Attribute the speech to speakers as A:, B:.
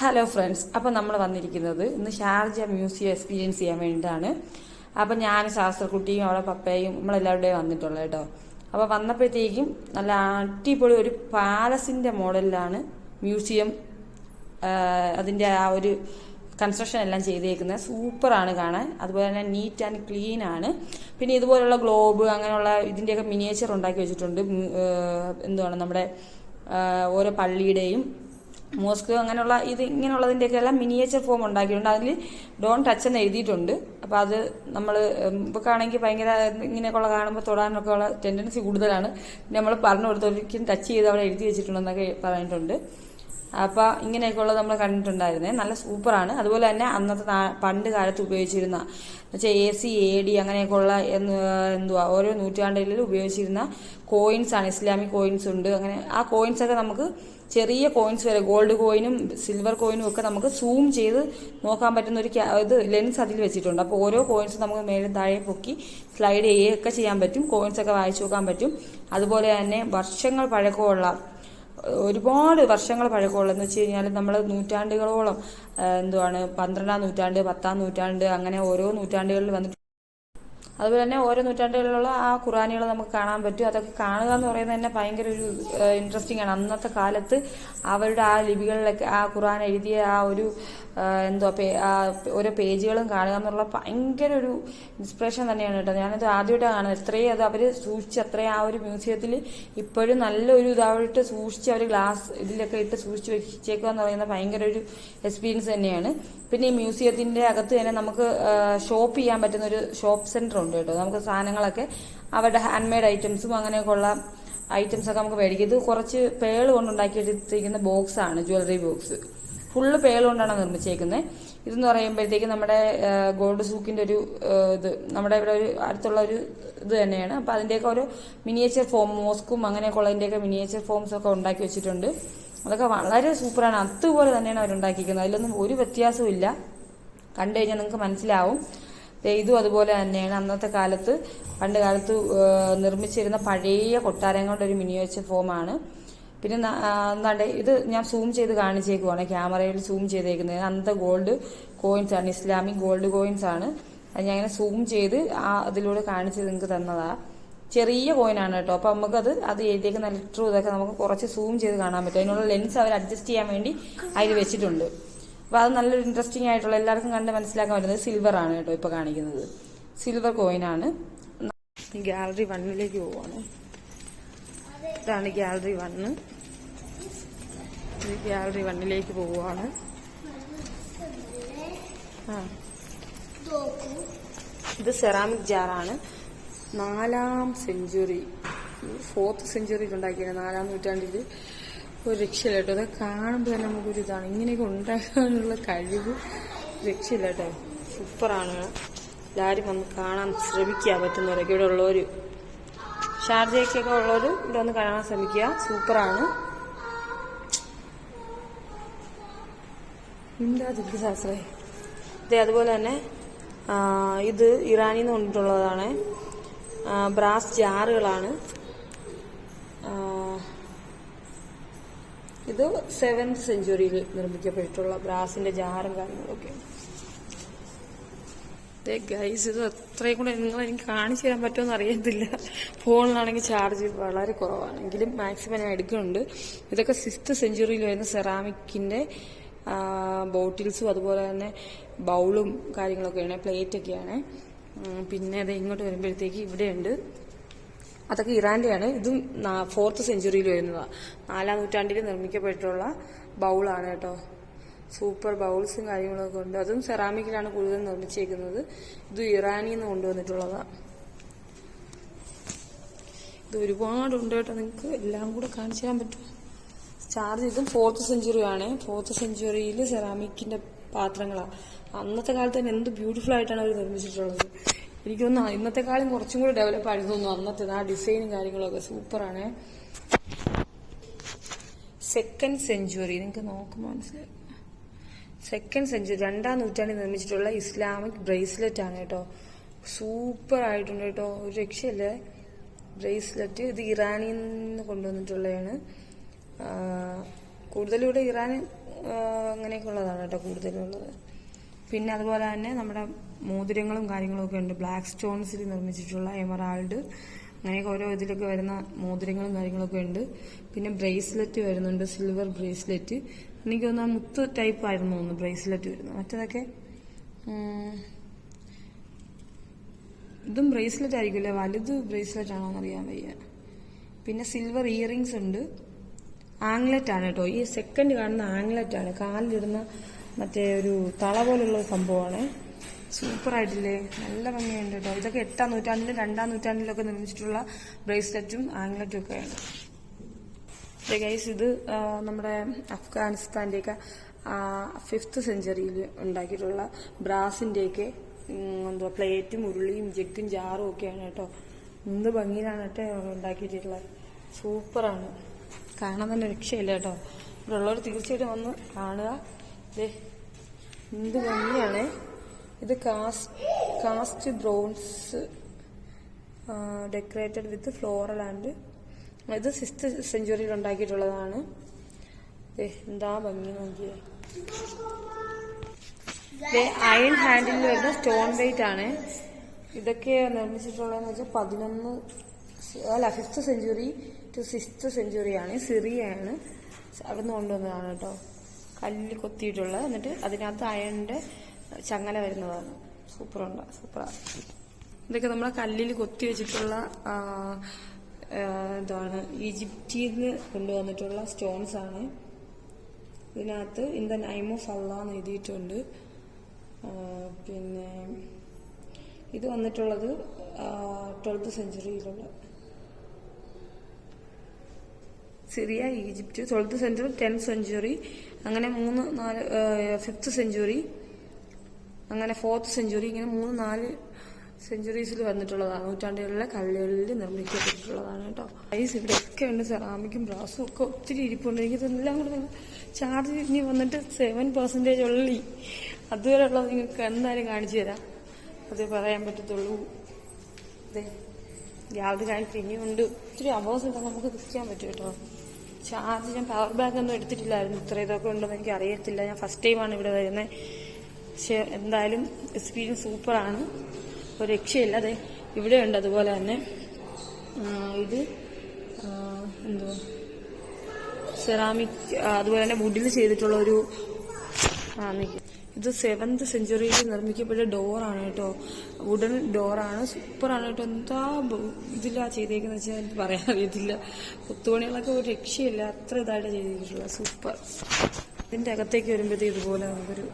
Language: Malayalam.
A: ഹലോ ഫ്രണ്ട്സ്, അപ്പോൾ നമ്മൾ വന്നിരിക്കുന്നത് ഇന്ന് ഷാർജ മ്യൂസിയം എക്സ്പീരിയൻസ് ചെയ്യാൻ വേണ്ടിയിട്ടാണ്. അപ്പം ഞാൻ ശാസ്ത്രക്കുട്ടിയും അവിടെ പപ്പയും നമ്മളെല്ലാവരുടെയും വന്നിട്ടുള്ളത് കേട്ടോ. അപ്പോൾ വന്നപ്പോഴത്തേക്കും നല്ല അടിപൊളി ഒരു പാലസിൻ്റെ മോഡലിലാണ് മ്യൂസിയം അതിൻ്റെ ആ ഒരു കൺസ്ട്രക്ഷൻ എല്ലാം ചെയ്തേക്കുന്നത്. സൂപ്പറാണ് കാണാൻ. അതുപോലെ തന്നെ നീറ്റ് ആൻഡ് ക്ലീൻ ആണ്. പിന്നെ ഇതുപോലുള്ള ഗ്ലോബ് അങ്ങനെയുള്ള ഇതിൻ്റെയൊക്കെ മിനിയേച്ചർ ഉണ്ടാക്കി വെച്ചിട്ടുണ്ട്. എന്തുവാണ് നമ്മുടെ ഓരോ പള്ളിയുടെയും മോസ്ക് അങ്ങനെയുള്ള ഇത് ഇങ്ങനെയുള്ളതിൻ്റെയൊക്കെ എല്ലാം മിനിയേച്ചർ ഫോം ഉണ്ടാക്കിയിട്ടുണ്ട്. അതിൽ ഡോൺ ടച്ച് എന്ന് എഴുതിയിട്ടുണ്ട്. അപ്പോൾ അത് നമ്മൾ ഇപ്പൊക്കാണെങ്കിൽ ഭയങ്കര ഇങ്ങനെയൊക്കെയുള്ള കാണുമ്പോൾ തൊടാനൊക്കെ ഉള്ള ടെൻഡൻസി കൂടുതലാണ്. നമ്മൾ പറഞ്ഞു കൊടുത്തൊരിക്കലും ടച്ച് ചെയ്ത് അവിടെ എഴുതി വെച്ചിട്ടുണ്ടെന്നൊക്കെ പറഞ്ഞിട്ടുണ്ട്. അപ്പോൾ ഇങ്ങനെയൊക്കെയുള്ളത് നമ്മൾ കണ്ടിട്ടുണ്ടായിരുന്നേ. നല്ല സൂപ്പറാണ്. അതുപോലെ തന്നെ അന്നത്തെ പണ്ട് കാലത്ത് ഉപയോഗിച്ചിരുന്ന എന്നുവെച്ചാൽ AC AD അങ്ങനെയൊക്കെയുള്ള ഓരോ നൂറ്റാണ്ടുകളിൽ ഉപയോഗിച്ചിരുന്ന കോയിൻസ് ആണ്. ഇസ്ലാമിക് കോയിൻസ് ഉണ്ട്. അങ്ങനെ ആ കോയിൻസൊക്കെ നമുക്ക് ചെറിയ കോയിൻസ് വരെ ഗോൾഡ് കോയിനും സിൽവർ കോയിനും ഒക്കെ നമുക്ക് സൂം ചെയ്ത് നോക്കാൻ പറ്റുന്ന ഒരു ലെൻസ് അതിൽ വെച്ചിട്ടുണ്ട്. അപ്പോൾ ഓരോ കോയിൻസും നമുക്ക് മേലെ താഴെ പൊക്കി സ്ലൈഡ് ചെയ്യുകയൊക്കെ ചെയ്യാൻ പറ്റും. കോയിൻസൊക്കെ വായിച്ചു നോക്കാൻ പറ്റും. അതുപോലെ തന്നെ വർഷങ്ങൾ പഴക്കമുള്ള ഒരുപാട് വർഷങ്ങൾ പഴക്കമുള്ളതെന്ന് വെച്ച് കഴിഞ്ഞാൽ നമ്മൾ നൂറ്റാണ്ടുകളോളം 12ാം നൂറ്റാണ്ട് 10ാം നൂറ്റാണ്ട് അങ്ങനെ ഓരോ നൂറ്റാണ്ടുകളിൽ വന്നിട്ട് അതുപോലെ തന്നെ ഓരോ നൂറ്റാണ്ടുകളിലുള്ള ആ ഖുറാനുകൾ നമുക്ക് കാണാൻ പറ്റും. അതൊക്കെ കാണുക എന്ന് പറയുന്നത് തന്നെ ഭയങ്കര ഒരു ഇൻട്രസ്റ്റിംഗ് ആണ്. അന്നത്തെ കാലത്ത് അവരുടെ ആ ലിപികളിലൊക്കെ ആ ഖുറാൻ എഴുതിയ ആ ഒരു ഓരോ പേജുകളും കാണുക എന്നുള്ള ഭയങ്കര ഒരു ഇൻസ്പിറേഷൻ തന്നെയാണ് കേട്ടോ. ഞാനത് ആദ്യമായിട്ടാണ് കാണുന്നത്. എത്രയും അത് അവർ സൂക്ഷിച്ച് അത്രയും ആ ഒരു മ്യൂസിയത്തിൽ ഇപ്പോഴും നല്ലൊരു ഇതായിട്ട് സൂക്ഷിച്ച് അവർ ഗ്ലാസ് ഇതിലൊക്കെ ഇട്ട് സൂക്ഷിച്ച് വെച്ചേക്കുക എന്ന് പറയുന്നത് ഭയങ്കര ഒരു എക്സ്പീരിയൻസ് തന്നെയാണ്. പിന്നെ ഈ മ്യൂസിയത്തിൻ്റെ അകത്ത് തന്നെ നമുക്ക് ഷോപ്പ് ചെയ്യാൻ പറ്റുന്ന ഒരു ഷോപ്പ് സെൻറ്റർ ഉണ്ട് കേട്ടോ. നമുക്ക് സാധനങ്ങളൊക്കെ അവരുടെ ഹാൻഡ് മെയ്ഡ് ഐറ്റംസും അങ്ങനെയൊക്കെയുള്ള ഐറ്റംസൊക്കെ നമുക്ക് മേടിക്കും. ഇത് കുറച്ച് പേൾ കൊണ്ടുണ്ടാക്കിയെടുത്തിരിക്കുന്ന ബോക്സാണ്, ജ്വല്ലറി ബോക്സ്. ഫുള്ള് പേൾ കൊണ്ടാണ് നിർമ്മിച്ചേക്കുന്നത്. ഇതെന്ന് പറയുമ്പോഴത്തേക്ക് നമ്മുടെ ഗോൾഡ് സൂക്കിൻ്റെ ഒരു നമ്മുടെ ഇവിടെ ഒരു അടുത്തുള്ള ഒരു ഇത് തന്നെയാണ്. അപ്പോൾ അതിൻ്റെയൊക്കെ ഒരു മിനിയേച്ചർ ഫോം മോസ്കും അങ്ങനെയൊക്കെ ഉള്ളതിൻ്റെയൊക്കെ മിനിയേച്ചർ ഫോംസ് ഒക്കെ ഉണ്ടാക്കി വെച്ചിട്ടുണ്ട്. അതൊക്കെ വളരെ സൂപ്പറാണ്. അതുപോലെ തന്നെയാണ് അവരുണ്ടാക്കിയിരിക്കുന്നത്. അതിലൊന്നും ഒരു വ്യത്യാസവും ഇല്ല. കണ്ടു കഴിഞ്ഞാൽ നിങ്ങൾക്ക് മനസ്സിലാവും. ഇതും അതുപോലെ തന്നെയാണ്. അന്നത്തെ കാലത്ത് പണ്ട് കാലത്ത് നിർമ്മിച്ചിരുന്ന പഴയ കൊട്ടാരങ്ങളുടെ ഒരു മിനിയേച്ചർ ഫോമാണ്. പിന്നെ എന്താണ്ട് ഇത് ഞാൻ സൂം ചെയ്ത് കാണിച്ചേക്കുവാണ്, ക്യാമറയിൽ സൂം ചെയ്തേക്കുന്നത്. അന്നത്തെ ഗോൾഡ് കോയിൻസ് ആണ്, ഇസ്ലാമിക് ഗോൾഡ് കോയിൻസ് ആണ്. അത് ഞാൻ ഇങ്ങനെ സൂം ചെയ്ത് അതിലൂടെ കാണിച്ച് നിങ്ങൾക്ക് തന്നതാണ്. ചെറിയ കോയിനാണ് കേട്ടോ. അപ്പോൾ നമുക്കത് എഴുതിയേക്കുന്ന ലിറ്ററും ഇതൊക്കെ നമുക്ക് കുറച്ച് സൂം ചെയ്ത് കാണാൻ പറ്റും. അതിനുള്ള ലെൻസ് അവർ അഡ്ജസ്റ്റ് ചെയ്യാൻ വേണ്ടി അതിൽ വെച്ചിട്ടുണ്ട്. അപ്പോൾ അത് നല്ലൊരു ഇൻട്രസ്റ്റിംഗ് ആയിട്ടുള്ള എല്ലാവർക്കും കണ്ട് മനസ്സിലാക്കാൻ പറ്റുന്നത് സിൽവർ ആണ് കേട്ടോ. ഇപ്പോൾ കാണിക്കുന്നത് സിൽവർ കോയിനാണ്. ഗാലറി 1ലേക്ക് പോവാണ്. ഇതാണ് ഗാലറി 1. ഗാലറി 1ലേക്ക് പോവുകയാണ്. ഇത് സെറാമിക് ജാറാണ്. 4ാം സെഞ്ചുറി 4th സെഞ്ചുറിയിൽ ഉണ്ടാക്കിയത്, 4ാം നൂറ്റാണ്ടിൽ. ഒരു രക്ഷയില്ല കേട്ടോ. അത് കാണുമ്പോൾ തന്നെ നമുക്കൊരു ഇതാണ്. ഇങ്ങനെയൊക്കെ ഉണ്ടാക്കാനുള്ള കഴിവ് രക്ഷയില്ല കേട്ടോ. സൂപ്പറാണ്. എല്ലാവരും വന്ന് കാണാൻ ശ്രമിക്കുക. പറ്റുന്നവരൊക്കെ ഇവിടെ ഉള്ളവർ, ഷാർജയ്ക്കൊക്കെ ഉള്ളവർ ഇവിടെ ഒന്ന് കാണാൻ ശ്രമിക്കുക. സൂപ്പറാണ്. എന്താ ശാസ്ത്രേ. അതുപോലെ തന്നെ ഇത് ഇറാനിൽ നിന്ന് കൊണ്ടിട്ടുള്ളതാണ്. ബ്രാസ് ജാറുകളാണ്. ഇത് 7th സെഞ്ചുറിയിൽ നിർമ്മിക്കപ്പെട്ടിട്ടുള്ള ബ്രാസിന്റെ ജാറും കാര്യങ്ങളൊക്കെ. ഗൈസ്, ഇത് അത്രയും കൂടെ എനിക്ക് കാണിച്ചു തരാൻ പറ്റുമെന്ന് അറിയത്തില്ല. ഫോണിലാണെങ്കിൽ ചാർജ് വളരെ കുറവാണ്. എങ്കിലും മാക്സിമം ഞാൻ എടുക്കുന്നുണ്ട്. ഇതൊക്കെ 6th സെഞ്ചുറിയിൽ വരുന്ന സെറാമിക്കിന്റെ ബോട്ടിൽസും അതുപോലെ തന്നെ ബൗളും കാര്യങ്ങളൊക്കെയാണ്, പ്ലേറ്റൊക്കെയാണ്. പിന്നെ അത് ഇങ്ങോട്ട് വരുമ്പോഴത്തേക്ക് ഇവിടെയുണ്ട്. അതൊക്കെ ഇറാന്റെയാണ്. ഇതും 4th സെഞ്ചുറിയിൽ വരുന്നതാണ്. 4ാം നൂറ്റാണ്ടിൽ നിർമ്മിക്കപ്പെട്ടിട്ടുള്ള ബൗളാണ് കേട്ടോ. സൂപ്പർ ബൗൾസും കാര്യങ്ങളൊക്കെ ഉണ്ട്. അതും സെറാമിക്കിലാണ് കൂടുതൽ നിർമ്മിച്ചേക്കുന്നത്. ഇത് ഇറാനിൽ നിന്ന് കൊണ്ടുവന്നിട്ടുള്ളതാണ്. ഇത് ഒരുപാടുണ്ട് കേട്ടോ. നിങ്ങൾക്ക് എല്ലാം കൂടെ കാണിച്ചു തരാൻ പറ്റും. ചാർജ് ഇതും 4th സെഞ്ചുറിയാണ്. 4th സെഞ്ചുറിയിൽ സെറാമിക്കിന്റെ പാത്രങ്ങളാണ്. അന്നത്തെ കാലത്ത് തന്നെ എന്ത് ബ്യൂട്ടിഫുൾ ആയിട്ടാണ് അവർ നിർമ്മിച്ചിട്ടുള്ളത്. എനിക്ക് തോന്നുന്നു ഇന്നത്തെക്കാളും കുറച്ചും കൂടി ഡെവലപ്പ് ആയിരുന്നു തോന്നുന്നു. അന്നത്തെ ആ ഡിസൈനും കാര്യങ്ങളൊക്കെ സൂപ്പറാണ്. 2nd സെഞ്ചുറി നിങ്ങൾക്ക് നോക്കുമ്പോൾ മനസ്സിലായി. 2nd സെഞ്ചുറി 2ാം നൂറ്റാണ്ടിൽ നിർമ്മിച്ചിട്ടുള്ള ഇസ്ലാമിക് ബ്രേസ്ലെറ്റ് ആണ് കേട്ടോ. സൂപ്പർ ആയിട്ടുണ്ട് കേട്ടോ. ഒരു രക്ഷയില്ലേ ബ്രേസ്ലെറ്റ്. ഇത് ഇറാനിൽ നിന്ന് കൊണ്ടുവന്നിട്ടുള്ളതാണ്. കൂടുതലും ഇവിടെ ഇറാൻ അങ്ങനെയൊക്കെ ഉള്ളതാണ് കേട്ടോ കൂടുതലുള്ളത്. പിന്നെ അതുപോലെ തന്നെ നമ്മുടെ മോതിരങ്ങളും കാര്യങ്ങളും ഒക്കെ ഉണ്ട്. ബ്ലാക്ക് സ്റ്റോൺസിൽ നിർമ്മിച്ചിട്ടുള്ള എമറാൾഡ് അങ്ങനെയൊക്കെ ഓരോ ഇതിലൊക്കെ വരുന്ന മോതിരങ്ങളും കാര്യങ്ങളൊക്കെ ഉണ്ട്. പിന്നെ ബ്രേസ്ലെറ്റ് വരുന്നുണ്ട്, സിൽവർ ബ്രേസ്ലെറ്റ്. എനിക്ക് തോന്നുന്നു മുത്ത് ടൈപ്പ് ആയിരുന്നു തോന്നുന്നു ബ്രേസ്ലെറ്റ് വരുന്നത്. മറ്റേതൊക്കെ ഇതും ബ്രേസ്ലെറ്റ് ആയിരിക്കുമല്ലേ, വലുത് ബ്രേസ്ലെറ്റ് ആണോ എന്നറിയാൻ വയ്യ. പിന്നെ സിൽവർ ഇയറിങ്സ് ഉണ്ട്. ആംഗ്ലറ്റ് ആണ് കേട്ടോ, ഈ സെക്കൻഡ് കാണുന്ന ആംഗ്ലറ്റ് ആണ്, കാലിലിടുന്ന മറ്റേ ഒരു തള പോലുള്ള സംഭവമാണ്. സൂപ്പർ ആയിട്ടില്ലേ, നല്ല ഭംഗിയുണ്ട് കേട്ടോ. ഇതൊക്കെ 8ാം നൂറ്റാണ്ടിലും 2ാം നൂറ്റാണ്ടിലൊക്കെ നിർമ്മിച്ചിട്ടുള്ള ബ്രേസ്ലെറ്റും ആംഗ്ലറ്റും ഒക്കെയാണ്. ഗൈസ്, ഇത് നമ്മുടെ അഫ്ഗാനിസ്ഥാന്റെയൊക്കെ 5th സെഞ്ചുറിയിൽ ഉണ്ടാക്കിയിട്ടുള്ള ബ്രാസിന്റെയൊക്കെ എന്തുവാ പ്ലേറ്റും ഉരുളിയും ജഗ്ഗും ജാറും ഒക്കെയാണ് കേട്ടോ. എന്ത് ഭംഗിയിലാണ് കേട്ടോ ഉണ്ടാക്കിയിട്ടുള്ളത്. സൂപ്പറാണ്, കാണാൻ തന്നെ രക്ഷയില്ല കേട്ടോ. ഇവിടെ ഉള്ളവർ തീർച്ചയായിട്ടും വന്ന് കാണുക. എന്ത് ഭംഗിയാണ്. ഇത് cast bronze decorated with floral and ഇത് 6th സെഞ്ചുറിയിൽ ഉണ്ടാക്കിയിട്ടുള്ളതാണ്. എന്താ ഭംഗി നോക്കിയേ. അയൺ ഹാൻഡിൽ വരുന്ന സ്റ്റോൺ വെയിറ്റ് ആണ്. ഇതൊക്കെ നിർമ്മിച്ചിട്ടുള്ളതെന്ന് വെച്ചാൽ 5th സെഞ്ചുറി ടു 6th സെഞ്ചുറിയാണ്. സിറിയയാണ് അവിടെ നിന്ന് കൊണ്ടുവന്നതാണ് കേട്ടോ. കല്ലിൽ കൊത്തിയിട്ടുള്ള, എന്നിട്ട് അതിനകത്ത് അയണിന്റെ ചങ്ങല വരുന്നതാണ്. സൂപ്പറാണ്. ഇതൊക്കെ നമ്മളെ കല്ലിൽ കൊത്തി വെച്ചിട്ടുള്ള എന്താണ് ഈജിപ്തിൽ നിന്ന് കൊണ്ടുവന്നിട്ടുള്ള സ്റ്റോൺസ് ആണ്. ഇതിനകത്ത് ഇൻ ദ നെയിം ഓഫ് അള്ളാഹ് എന്ന് എഴുതിയിട്ടുണ്ട്. പിന്നെ ഇത് വന്നിട്ടുള്ളത് 12th സെഞ്ചുറിയിലുള്ള Syria, Egypt, 12th century, 10th century, അങ്ങനെ 5th സെഞ്ചുറി, അങ്ങനെ 4th സെഞ്ചുറി, ഇങ്ങനെ 3-4 സെഞ്ചുറീസിൽ വന്നിട്ടുള്ളതാണ്. നൂറ്റാണ്ടുകളിലെ കല്ലുകളിൽ നിർമ്മിക്കപ്പെട്ടിട്ടുള്ളതാണ് കേട്ടോ. ഐസ് ഇവിടെയൊക്കെ ഉണ്ട്, സെറാമിക്കും ബ്രാസും ഒക്കെ ഒത്തിരി ഇരിപ്പുണ്ട്. എനിക്കിതെല്ലാം കൂടെ ചാർജ് ഇനി വന്നിട്ട് 7% ഉള്ളി. അതുവരെ ഉള്ളത് നിങ്ങൾക്ക് എന്തായാലും കാണിച്ചു തരാം, അതേ പറയാൻ പറ്റത്തുള്ളൂ. അതെ, യാതൊരു കാണിച്ചു ഇനിയുണ്ട്. ഒത്തിരി അവസ്ഥ നമുക്ക് നിൽക്കാൻ പറ്റും കേട്ടോ. ചാർജ് ഞാൻ പവർ ബാങ്ക് ഒന്നും എടുത്തിട്ടില്ലായിരുന്നു. ഇത്ര ഇതൊക്കെ ഉണ്ടെന്ന് എനിക്ക് അറിയത്തില്ല. ഞാൻ ഫസ്റ്റ് ടൈമാണ് ഇവിടെ വരുന്നത്. പക്ഷെ എന്തായാലും എക്സ്പീരിയൻസ് സൂപ്പറാണ്, ഒരു രക്ഷയില്ല. അതെ, ഇവിടെ ഉണ്ട് അതുപോലെ തന്നെ. ഇത് എന്തോ സെറാമിക്, അതുപോലെ തന്നെ വുഡിൽ ചെയ്തിട്ടുള്ള ഒരു ഇത് 7th സെഞ്ചുറിയിൽ നിർമ്മിക്കപ്പെട്ട ഡോറാണ് കേട്ടോ. വുഡൻ ഡോറാണ്. സൂപ്പറാണ് കേട്ടോ. എന്താ ഇതിലാ ചെയ്തേക്കെന്ന് വെച്ചാൽ എനിക്ക് പറയാൻ അറിയത്തില്ല. കൊത്തുപണികളൊക്കെ ഒരു രക്ഷയില്ല, അത്ര ഇതായിട്ട് ചെയ്തിട്ടുള്ള സൂപ്പർ. ഇതിന്റെ അകത്തേക്ക് വരുമ്പോഴത്തേക്ക് ഇതുപോലെ നമുക്കൊരു